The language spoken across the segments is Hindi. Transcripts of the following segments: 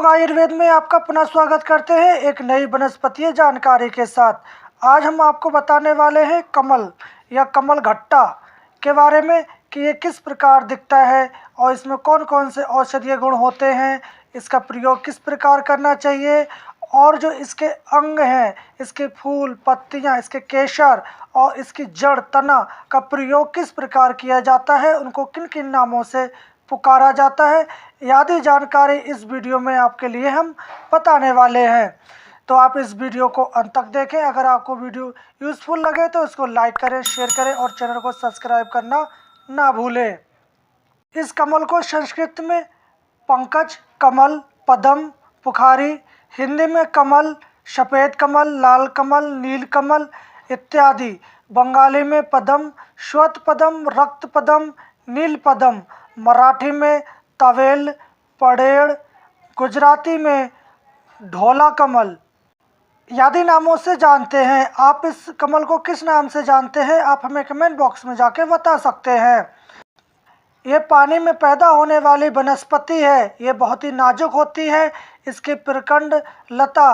लोग आयुर्वेद में आपका पुनः स्वागत करते हैं एक नई वनस्पतीय जानकारी के साथ। आज हम आपको बताने वाले हैं कमल या कमल घट्टा के बारे में कि ये किस प्रकार दिखता है और इसमें कौन कौन से औषधीय गुण होते हैं, इसका प्रयोग किस प्रकार करना चाहिए और जो इसके अंग हैं, इसके फूल, पत्तियां, इसके केसर और इसकी जड़, तना का प्रयोग किस प्रकार किया जाता है, उनको किन किन नामों से पुकारा जाता है, आदि जानकारी इस वीडियो में आपके लिए हम बताने वाले हैं। तो आप इस वीडियो को अंत तक देखें। अगर आपको वीडियो यूज़फुल लगे तो इसको लाइक करें, शेयर करें और चैनल को सब्सक्राइब करना ना भूलें। इस कमल को संस्कृत में पंकज, कमल, पद्म, पुखारी, हिंदी में कमल, सफ़ेद कमल, लाल कमल, नील कमल इत्यादि, बंगाली में पद्म, श्वेत पद्म, रक्त पद्म, नील पद्म, मराठी में तवेल, पड़ेड़, गुजराती में ढोला कमल आदि नामों से जानते हैं। आप इस कमल को किस नाम से जानते हैं, आप हमें कमेंट बॉक्स में जाके बता सकते हैं। ये पानी में पैदा होने वाली वनस्पति है। ये बहुत ही नाजुक होती है। इसकी प्रकांड लता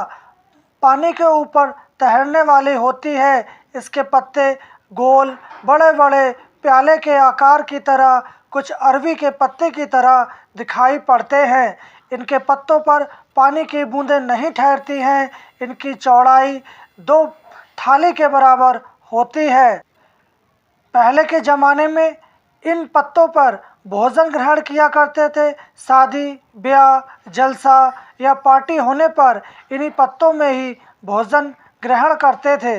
पानी के ऊपर तैरने वाली होती है। इसके पत्ते गोल, बड़े बड़े प्याले के आकार की तरह, कुछ अरवी के पत्ते की तरह दिखाई पड़ते हैं। इनके पत्तों पर पानी की बूंदें नहीं ठहरती हैं। इनकी चौड़ाई 2 थाली के बराबर होती है। पहले के ज़माने में इन पत्तों पर भोजन ग्रहण किया करते थे। शादी, ब्याह, जलसा या पार्टी होने पर इन्हीं पत्तों में ही भोजन ग्रहण करते थे।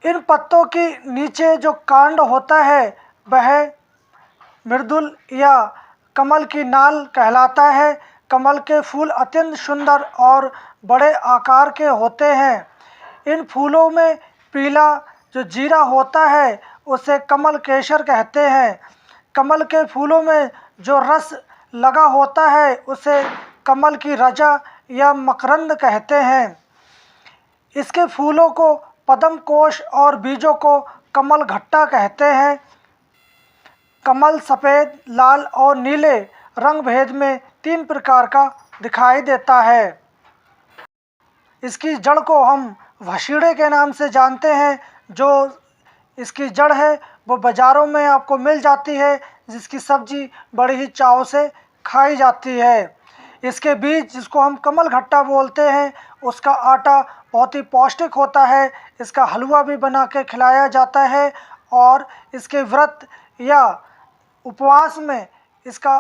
इन पत्तों के नीचे जो कांड होता है वह मृदुल या कमल की नाल कहलाता है। कमल के फूल अत्यंत सुंदर और बड़े आकार के होते हैं। इन फूलों में पीला जो जीरा होता है उसे कमल केसर कहते हैं। कमल के फूलों में जो रस लगा होता है उसे कमल की रजा या मकरंद कहते हैं। इसके फूलों को पद्म कोश और बीजों को कमल घट्टा कहते हैं। कमल सफ़ेद, लाल और नीले रंग भेद में 3 प्रकार का दिखाई देता है। इसकी जड़ को हम वसीड़े के नाम से जानते हैं। जो इसकी जड़ है वो बाज़ारों में आपको मिल जाती है, जिसकी सब्जी बड़ी ही चाव से खाई जाती है। इसके बीज, जिसको हम कमल घट्टा बोलते हैं, उसका आटा बहुत ही पौष्टिक होता है। इसका हलवा भी बना के खिलाया जाता है और इसके व्रत या उपवास में इसका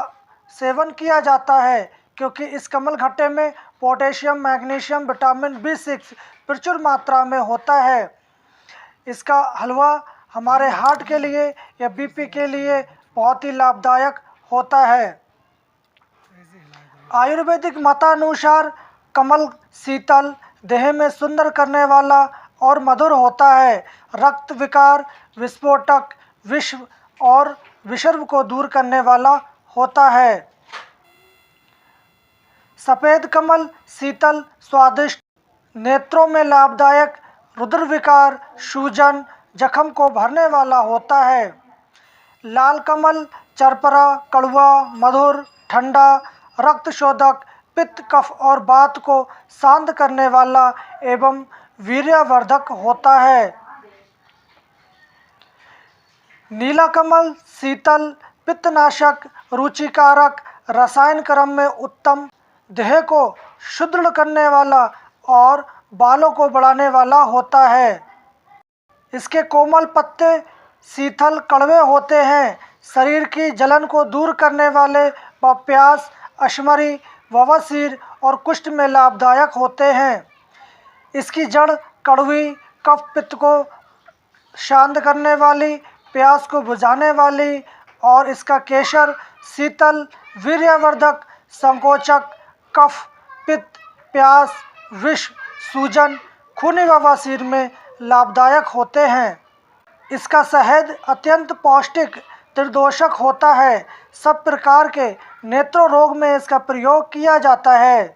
सेवन किया जाता है, क्योंकि इस कमल घट्टे में पोटेशियम, मैग्नीशियम, विटामिन B6 प्रचुर मात्रा में होता है। इसका हलवा हमारे हार्ट के लिए या BP के लिए बहुत ही लाभदायक होता है। आयुर्वेदिक मतानुसार कमल शीतल, देह में सुंदर करने वाला और मधुर होता है। रक्त विकार, विस्फोटक, विष और विषर्व को दूर करने वाला होता है। सफ़ेद कमल शीतल, स्वादिष्ट, नेत्रों में लाभदायक, रुधिर विकार, सूजन, जख्म को भरने वाला होता है। लाल कमल चरपरा, कड़वा, मधुर, ठंडा, रक्त शोधक, पित्त, कफ और वात को शांत करने वाला एवं वीर्यवर्धक होता है। नीला कमल शीतल, पित्तनाशक, रुचिकारक, रसायन क्रम में उत्तम, देह को सुदृढ़ करने वाला और बालों को बढ़ाने वाला होता है। इसके कोमल पत्ते शीतल, कड़वे होते हैं। शरीर की जलन को दूर करने वाले व प्यास, अश्मरी, बवासीर और कुष्ठ में लाभदायक होते हैं। इसकी जड़ कड़वी, कफ पित्त को शांत करने वाली, प्यास को बुझाने वाली और इसका केसर शीतल, वीर्यवर्धक, संकोचक, कफ, पित्त, प्यास, विष, सूजन, खूनी बवासीर में लाभदायक होते हैं। इसका शहद अत्यंत पौष्टिक, त्रिदोषक होता है। सब प्रकार के नेत्रों रोग में इसका प्रयोग किया जाता है।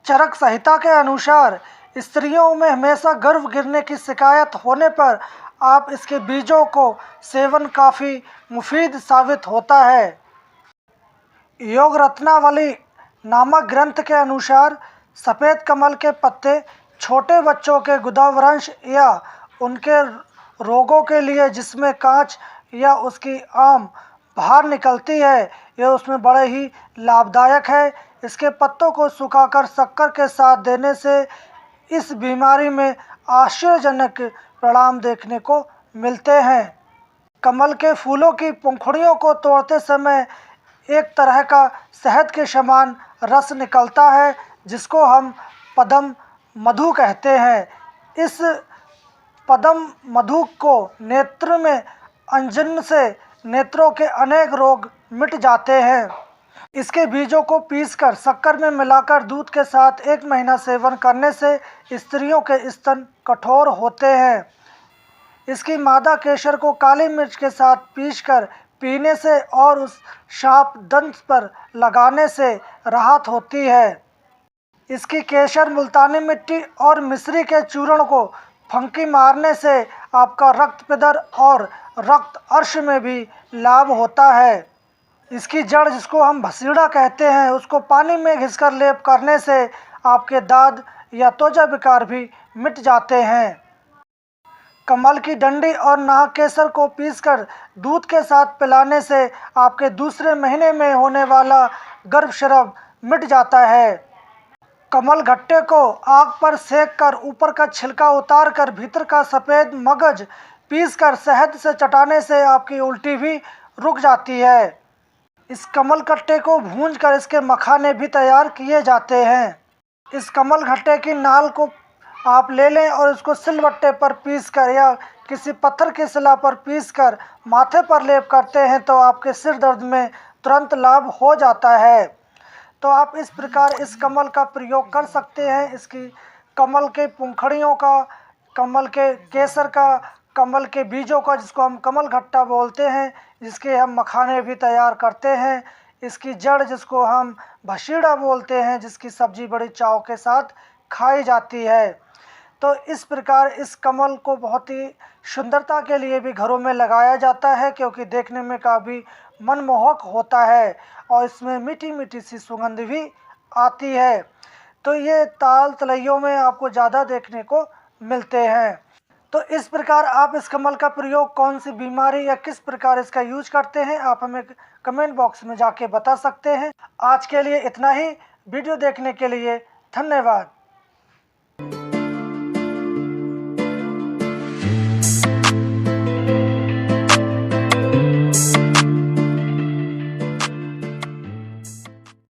चरक संहिता के अनुसार स्त्रियों में हमेशा गर्भ गिरने की शिकायत होने पर आप इसके बीजों को सेवन काफ़ी मुफीद साबित होता है। योग रत्नावली नामक ग्रंथ के अनुसार सफ़ेद कमल के पत्ते छोटे बच्चों के गुदावरंश या उनके रोगों के लिए, जिसमें कांच या उसकी आम बाहर निकलती है, यह उसमें बड़े ही लाभदायक है। इसके पत्तों को सुखाकर शक्कर के साथ देने से इस बीमारी में आश्चर्यजनक परिणाम देखने को मिलते हैं। कमल के फूलों की पंखुड़ियों को तोड़ते समय एक तरह का शहद के समान रस निकलता है, जिसको हम पद्म मधु कहते हैं। इस पद्म मधु को नेत्र में अंजन से नेत्रों के अनेक रोग मिट जाते हैं। इसके बीजों को पीसकर शक्कर में मिलाकर दूध के साथ 1 महीना सेवन करने से स्त्रियों के स्तन कठोर होते हैं। इसकी मादा केसर को काली मिर्च के साथ पीसकर पीने से और उस सांप दंत पर लगाने से राहत होती है। इसकी केसर, मुल्तानी मिट्टी और मिश्री के चूर्ण को फंकी मारने से आपका रक्त पिदर और रक्त अर्श में भी लाभ होता है। इसकी जड़, जिसको हम भसीड़ा कहते हैं, उसको पानी में घिसकर लेप करने से आपके दाद या त्वचा विकार भी मिट जाते हैं। कमल की डंडी और नाग केसर को पीसकर दूध के साथ पिलाने से आपके दूसरे महीने में होने वाला गर्भस्राव मिट जाता है। कमल घट्टे को आग पर सेक कर ऊपर का छिलका उतार कर भीतर का सफ़ेद मगज पीसकर शहद से चटाने से आपकी उल्टी भी रुक जाती है। इस कमल घट्टे को भूंजकर इसके मखाने भी तैयार किए जाते हैं। इस कमल घट्टे की नाल को आप ले लें और इसको सिलबट्टे पर पीसकर या किसी पत्थर की शिला पर पीसकर माथे पर लेप करते हैं तो आपके सिर दर्द में तुरंत लाभ हो जाता है। तो आप इस प्रकार इस कमल का प्रयोग कर सकते हैं। इसकी कमल के पंखुड़ियों का, कमल के केसर का, कमल के बीजों का, जिसको हम कमल घट्टा बोलते हैं, जिसके हम मखाने भी तैयार करते हैं। इसकी जड़, जिसको हम भसीड़ा बोलते हैं, जिसकी सब्जी बड़ी चाव के साथ खाई जाती है। तो इस प्रकार इस कमल को बहुत ही सुंदरता के लिए भी घरों में लगाया जाता है, क्योंकि देखने में काफ़ी मनमोहक होता है और इसमें मीठी मीठी सी सुगंध भी आती है। तो ये ताल तलैयों में आपको ज़्यादा देखने को मिलते हैं। तो इस प्रकार आप इस कमल का प्रयोग कौन सी बीमारी या किस प्रकार इसका यूज करते हैं, आप हमें कमेंट बॉक्स में जाके बता सकते हैं। आज के लिए इतना ही। वीडियो देखने के लिए धन्यवाद।